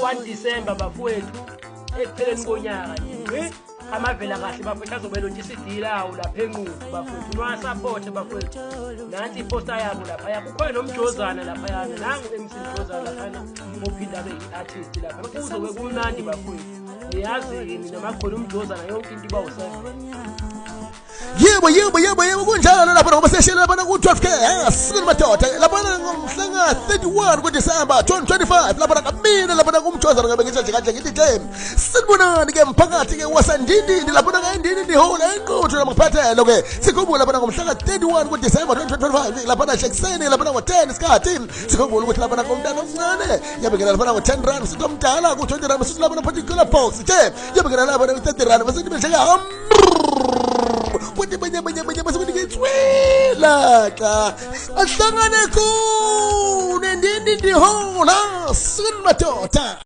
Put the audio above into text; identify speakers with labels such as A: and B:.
A: 1 December bafowethu ekupheleni konyaka nje amavela kahle bafowethu azobela nje iCD lawo lapha enqubo bafowethu niwasupport bafowethu nansi iposter yabo lapha yakukhona nomjozana lapha yana nangu MC Mjozana lapha ophinda be artist lapha kuzobe kumnandi bafowethu niyazi yini namagqola umjozana yonke into iba7
B: yebo kunjalo lapha ngoba seshela lapha ku 12k sikini madoda lapha ngomhla 31 kuDisemba 2025 lapha kamina lapha kumjozana ngabe ngithi kahle ngithi game sibonani ke mphakathi ke wasandindini lapha ngayindini nihola enquthu lamaphathelo ke sikhumbula lapha ngomhla 31 kuDisemba 2025 lapha ekuseni lapha ngo10 isikhathi sikhumbula ukuthi lapha ngomntana omncane yabekela lapha ngo10 rand sitomdala ku 20 rand sithi lapha particular box nje yabekela lapha 30 rand bese nibesheka What ka ahlangane khona ndindi ndihola sin madoda